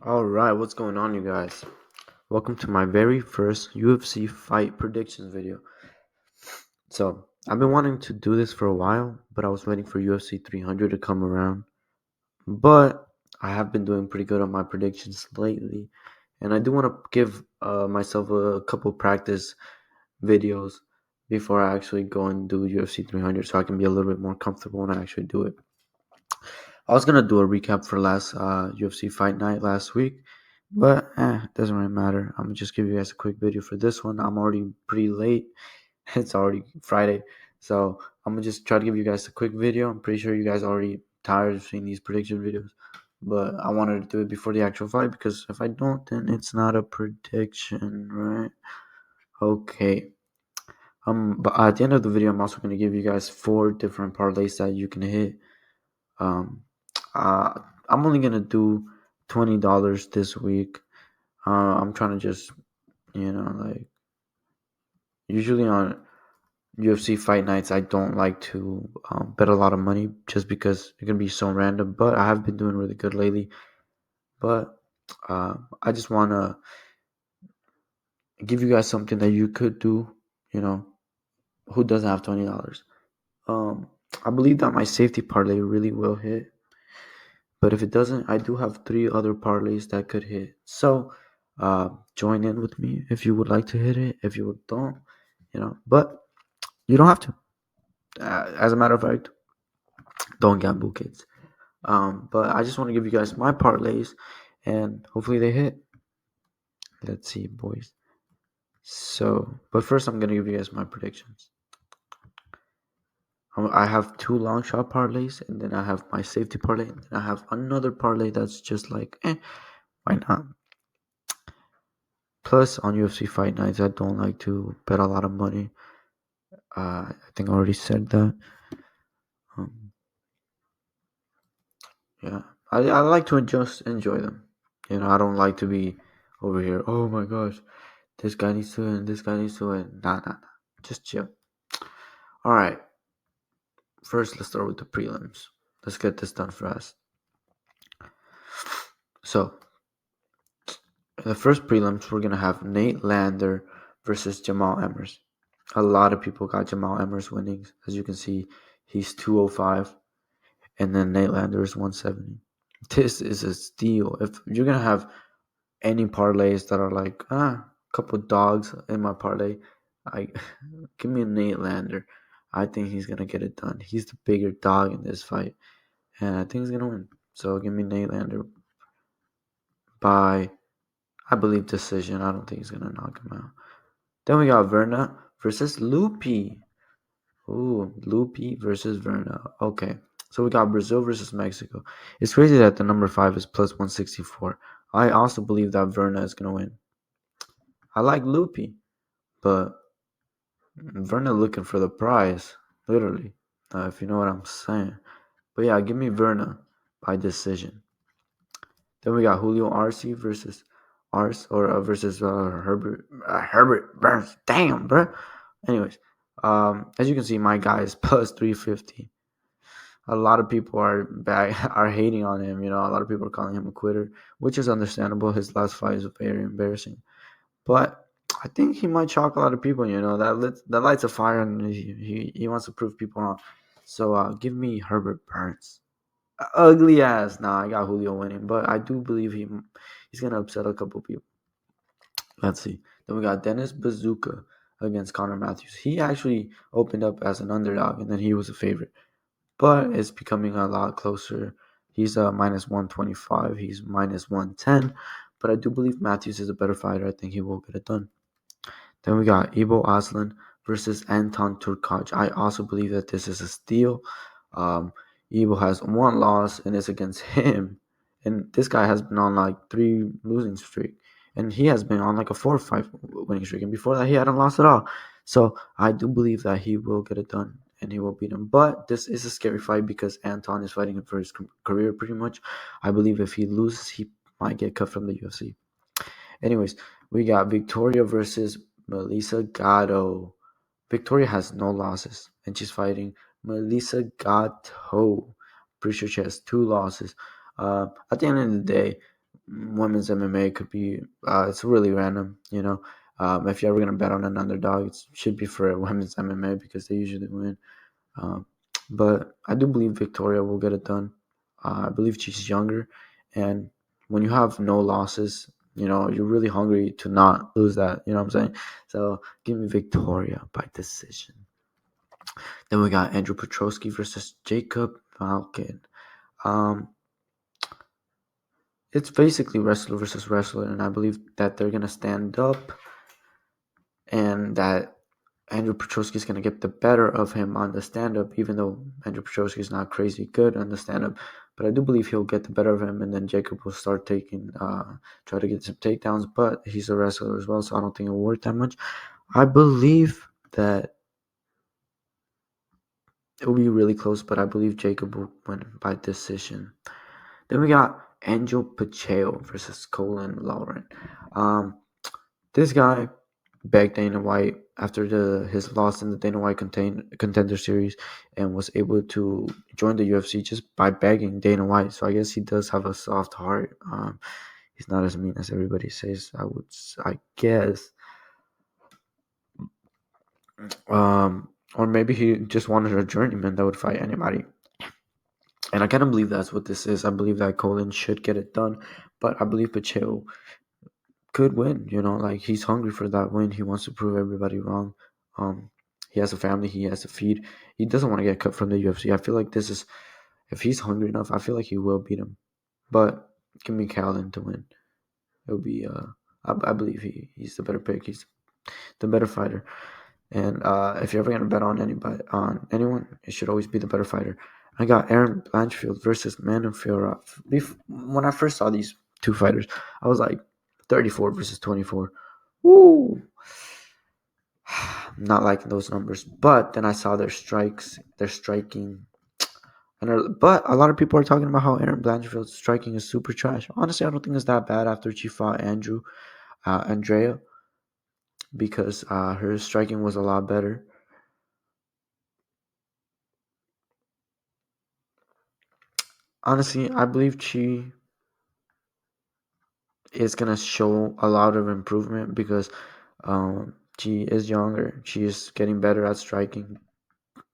Alright, what's going on, you guys? Welcome to my very first UFC fight predictions video. So, I've been wanting to do this for a while, but I was waiting for UFC 300 to come around. But I have been doing pretty good on my predictions lately, and I do want to give myself a couple practice videos before I actually go and do UFC 300 so I can be a little bit more comfortable when I actually do it. I was gonna do a recap for last UFC fight night last week, but it doesn't really matter. I'm gonna just give you guys a quick video for this one. I'm already pretty late. It's already Friday, so I'm gonna just try to give you guys a quick video. I'm pretty sure you guys are already tired of seeing these prediction videos, but I wanted to do it before the actual fight because if I don't, then it's not a prediction, right? Okay. But at the end of the video, I'm also gonna give you guys 4 different parlays that you can hit. Um, uh, I'm only gonna do $20 this week. I'm trying to just, like usually on UFC fight nights, I don't like to bet a lot of money just because it can be so random. But I have been doing really good lately. But I just wanna give you guys something that you could do. You know, who doesn't have $20? Um, I believe that my safety parlay really will hit. But if it doesn't, I do have 3 other parlays that could hit. So join in with me if you would like to hit it. If you don't, but you don't have to. As a matter of fact, don't gamble, kids. But I just want to give you guys my parlays, and hopefully they hit. Let's see, boys. So, but first, I'm gonna give you guys my predictions. I have 2 long shot parlays, and then I have my safety parlay, and then I have another parlay that's just like, why not? Plus, on UFC fight nights, I don't like to bet a lot of money. I think I already said that. Um, yeah, I like to just enjoy them. I don't like to be over here. Oh my gosh, this guy needs to win. This guy needs to win. Nah. Just chill. All right. First, let's start with the prelims. Let's get this done fast. So, in the first prelims, we're gonna have Nate Lander versus Jamal Emmers. A lot of people got Jamal Emmers winning. As you can see, he's 205. And then Nate Lander is 170. This is a steal. If you're gonna have any parlays that are like a couple dogs in my parlay, I give me a Nate Lander. I think he's gonna get it done. He's the bigger dog in this fight, and I think he's gonna win. So give me Nate Lander by, I believe, decision. I don't think he's gonna knock him out. Then we got Verna versus Loopy. Ooh, Loopy versus Verna. Okay. So we got Brazil versus Mexico. It's crazy that the number 5 is plus 164. I also believe that Verna is going to win. I like Loopy, but Verna looking for the prize, literally, if you know what I'm saying. But yeah, give me Verna by decision. Then we got Julio Arce versus versus Herbert Burns. Damn, bro. Anyways, as you can see, my guy is plus 350. A lot of people are hating on him. A lot of people are calling him a quitter, which is understandable. His last fight is very embarrassing, but I think he might shock a lot of people. That lights a fire, and he wants to prove people wrong. So give me Herbert Burns. Ugly ass. Nah, I got Julio winning, but I do believe he's gonna upset a couple people. Let's see. Then we got Dennis Bazooka against Connor Matthews. He actually opened up as an underdog, and then he was a favorite, but it's becoming a lot closer. He's minus 125. He's minus 110. But I do believe Matthews is a better fighter. I think he will get it done. Then we got Ibo Aslan versus Anton Turkalj. I also believe that this is a steal. Ibo has 1 loss, and it's against him. And this guy has been on like 3 losing streak. And he has been on like a 4 or 5 winning streak. And before that, he hadn't lost at all. So I do believe that he will get it done and he will beat him. But this is a scary fight because Anton is fighting for his career pretty much. I believe if he loses, he might get cut from the UFC. Anyways, we got Victoria versus Melissa Gatto. Victoria has no losses, and she's fighting Melissa Gatto. Pretty sure she has 2 losses. At the end of the day, women's MMA could be. It's really random, you know. If you're ever gonna bet on an underdog, it should be for women's MMA because they usually win. Um, but I do believe Victoria will get it done. I believe she's younger, and when you have no losses, you know you're really hungry to not lose that. You know what I'm saying? So give me Victoria by decision. Then we got Andrew Petrosky versus Jacob Falcon. Um, it's basically wrestler versus wrestler, and I believe that they're gonna stand up, and that Andrew Petrosky is gonna get the better of him on the stand up, even though Andrew Petrosky is not crazy good on the stand up. But I do believe he'll get the better of him, and then Jacob will start try to get some takedowns. But he's a wrestler as well, so I don't think it'll work that much. I believe that it will be really close, but I believe Jacob will win by decision. Then we got Angel Pacheco versus Colin Lauren. Um, this guy begged Dana White after his loss in the Dana White Contender Series and was able to join the UFC just by begging Dana White. So I guess he does have a soft heart. He's not as mean as everybody says. I guess. Or maybe he just wanted a journeyman that would fight anybody. And I kind of believe that's what this is. I believe that Colin should get it done, but I believe Pacheco could win. You know, like he's hungry for that win. He wants to prove everybody wrong. Um, he has a family. He has to feed. He doesn't want to get cut from the UFC. I feel like this is if he's hungry enough. I feel like he will beat him. But give me Calvin to win. It'll be. I believe he's the better pick. He's the better fighter. And if you're ever gonna bet on anyone, it should always be the better fighter. I got Aaron Blanchfield versus Manon FIOROT. When I first saw these two fighters, I was like 34 versus 24. Woo! Not liking those numbers. But then I saw their strikes, their striking. But a lot of people are talking about how Aaron Blanchfield's striking is super trash. Honestly, I don't think it's that bad after she fought Andrea, because her striking was a lot better. Honestly, I believe she is gonna show a lot of improvement because she is younger. She is getting better at striking.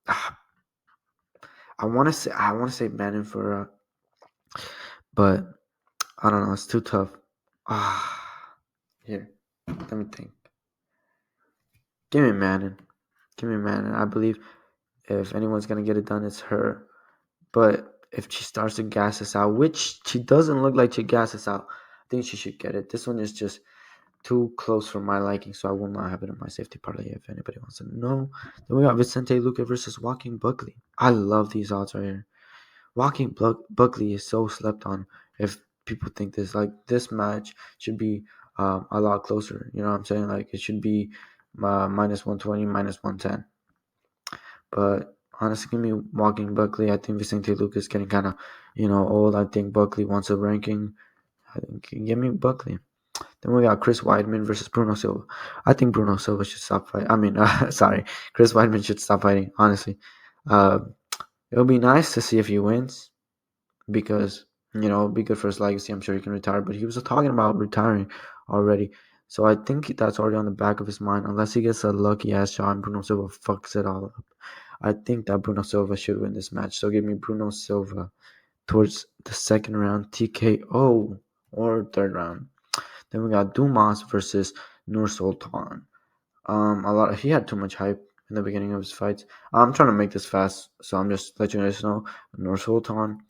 I want to say Manon for, but I don't know. It's too tough. Here, let me think. Give me Manon. Give me Manon. I believe if anyone's gonna get it done, it's her. But if she starts to gas us out, which she doesn't look like she gasses out, I think she should get it. This one is just too close for my liking, so I will not have it in my safety parlay if anybody wants to know. Then we got Vicente Luque versus Joaquin Buckley. I love these odds right here. Joaquin Buckley is so slept on. If people think this match should be a lot closer, you know what I'm saying? Like it should be minus 120, minus 110. But honestly, give me Joaquin Buckley. I think Vicente Luque is getting kind of old. I think Buckley wants a ranking. I think give me Buckley. Then we got Chris Weidman versus Bruno Silva. I think Bruno Silva should stop fighting. I mean, sorry, Chris Weidman should stop fighting. Honestly, uh, it'll be nice to see if he wins because it'll be good for his legacy. I'm sure he can retire, but he was talking about retiring already. So I think that's already on the back of his mind. Unless he gets a lucky ass shot and Bruno Silva fucks it all up, I think that Bruno Silva should win this match. So give me Bruno Silva towards the second round TKO or third round. Then we got Dumas versus Nur Sultan. He had too much hype in the beginning of his fights. I'm trying to make this fast, so I'm just letting you guys know. Nur Sultan.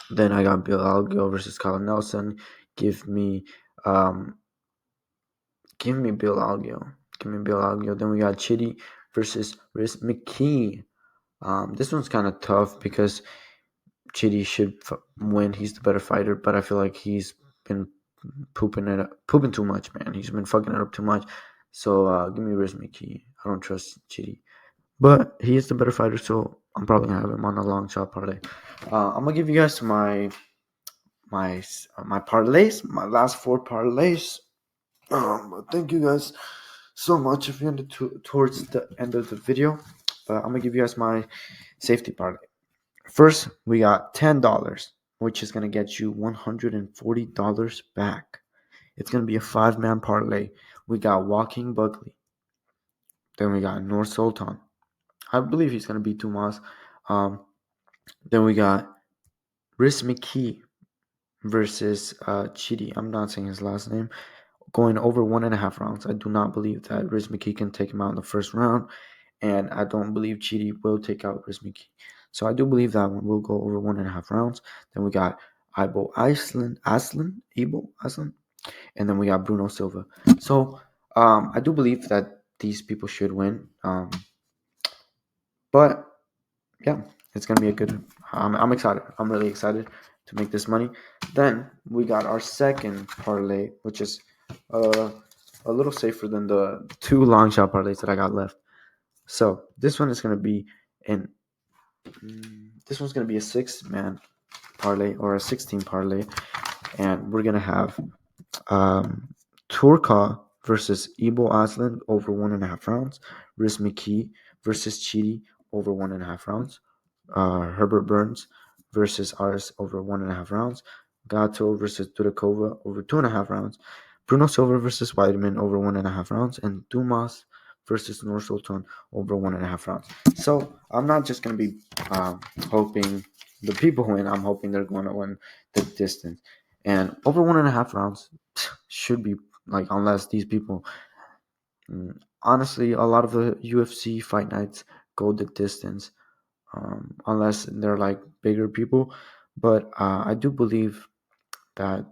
Then I got Bill Algio versus Kyle Nelson. Give me um give me Bill Algio. Give me Bill Algio. Then we got Chitty versus Riz McKee. This one's kind of tough because Chitty should win. He's the better fighter, but I feel like he's been pooping too much, man. He's been fucking it up too much. So give me Riz McKee. I don't trust Chitty, but he is the better fighter, so I'm probably gonna have him on a long shot parlay. I'm gonna give you guys my parlays, my last four parlays. Thank you guys so much if you're towards the end of the video. But I'm gonna give you guys my safety parlay. First, we got $10. which is going to get you $140 back. It's going to be a 5-man parlay. We got Joaquin Buckley. Then we got Noor Sultan. I believe he's going to beat Dumas. Then we got Riz McKee versus Chidi. I'm not saying his last name. Going over 1.5 rounds. I do not believe that Riz McKee can take him out in the first round. And I don't believe Chidi will take out Riz McKee. So I do believe that one will go over 1.5 rounds. Then we got Ibo Aslan. And then we got Bruno Silva. So I do believe that these people should win. But yeah, it's gonna be a good. I'm excited. I'm really excited to make this money. Then we got our second parlay, which is a little safer than the 2 long shot parlays that I got left. So this one is gonna be this one's gonna be a 6-man parlay or a 16 parlay, and we're gonna have Turka versus Ibo Aslan over 1.5 rounds. Riz McKee versus Chidi over 1.5 rounds. Herbert Burns versus Aris over 1.5 rounds. Gato versus Dudakova over 2.5 rounds. Bruno Silva versus Weidman over 1.5 rounds. And Dumas versus Noor Sultan over 1.5 rounds. So I'm not just going to be hoping the people win. I'm hoping they're going to win the distance. And over 1.5 rounds should be like, unless these people, honestly, a lot of the UFC fight nights go the distance, unless they're like bigger people. But I do believe that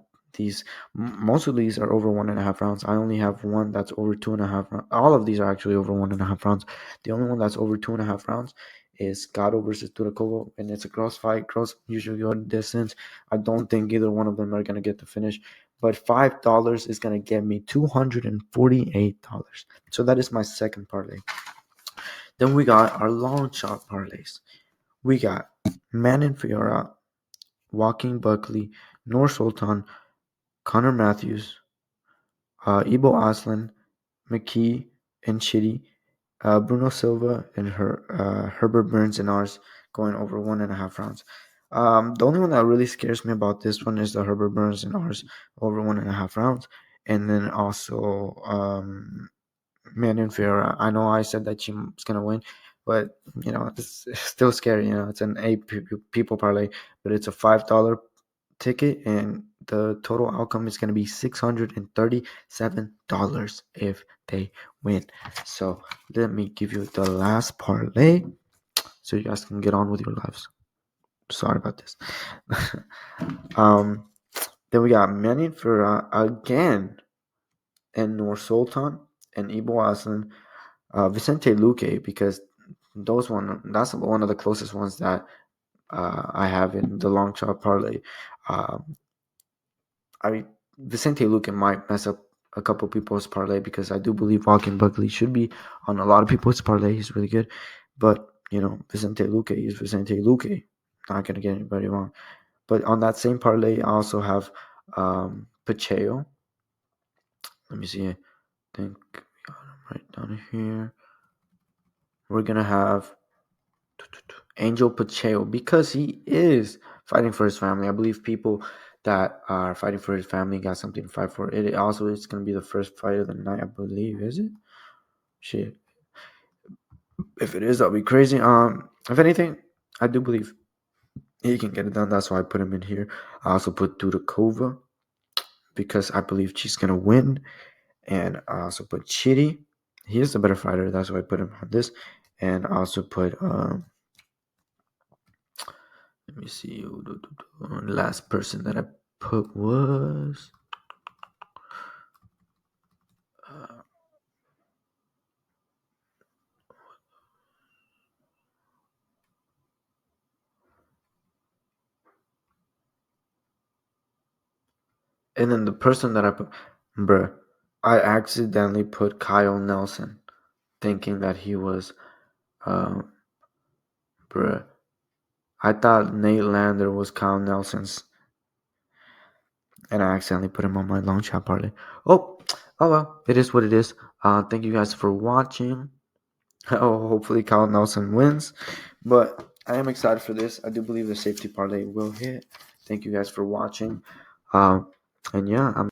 most of these are over 1.5 rounds. I only have one that's over 2.5 rounds. All of these are actually over 1.5 rounds. The only one that's over 2.5 rounds is Gato versus Turakova, and it's a cross fight. Cross usually go distance. I don't think either one of them are gonna get the finish. But $5 is gonna get me $248. So that is my second parlay. Then we got our long shot parlays. We got Manon FIOROT, Joaquin Buckley, Noor Sultan, Connor Matthews, Ibo Aslan, McKee, and Chitty, Bruno Silva, and Herbert Burns and ours going over 1.5 rounds. The only one that really scares me about this one is the Herbert Burns and ours over 1.5 rounds. And then also Manon FIOROT. I know I said that she's going to win, but it's still scary. It's an 8 people parlay, but it's a $5 ticket, and the total outcome is going to be $637 if they win. So let me give you the last parlay so you guys can get on with your lives. Sorry about this. Then we got Manon FIOROT again, and Noor Sultan, and Ibo Aslan, Vicente Luque, because that's one of the closest ones that I have in the long shot parlay. Vicente Luque might mess up a couple people's parlay, because I do believe Joaquin Buckley should be on a lot of people's parlay. He's really good, but Vicente Luque is Vicente Luque. Not gonna get anybody wrong. But on that same parlay, I also have Pacheco. Let me see. I think we got him right down here. We're gonna have Angel Pacheco, because he is fighting for his family. I believe people that are fighting for his family got something to fight for. It also is going to be the first fight of the night, I believe. Is it? Shit. If it is, that'll be crazy. If anything, I do believe he can get it done. That's why I put him in here. I also put Dudakova, because I believe she's gonna win, and I also put Chitty. He is the better fighter. That's why I put him on this, and I also put let me see. Last person that I put was and then the person that I put, I accidentally put Kyle Nelson, thinking that he was, um, I thought Nate Lander was Kyle Nelson's, and I accidentally put him on my long shot parlay. Oh well, it is what it is. Thank you guys for watching. Hopefully Kyle Nelson wins, but I am excited for this. I do believe the safety parlay will hit. Thank you guys for watching. And yeah, I'm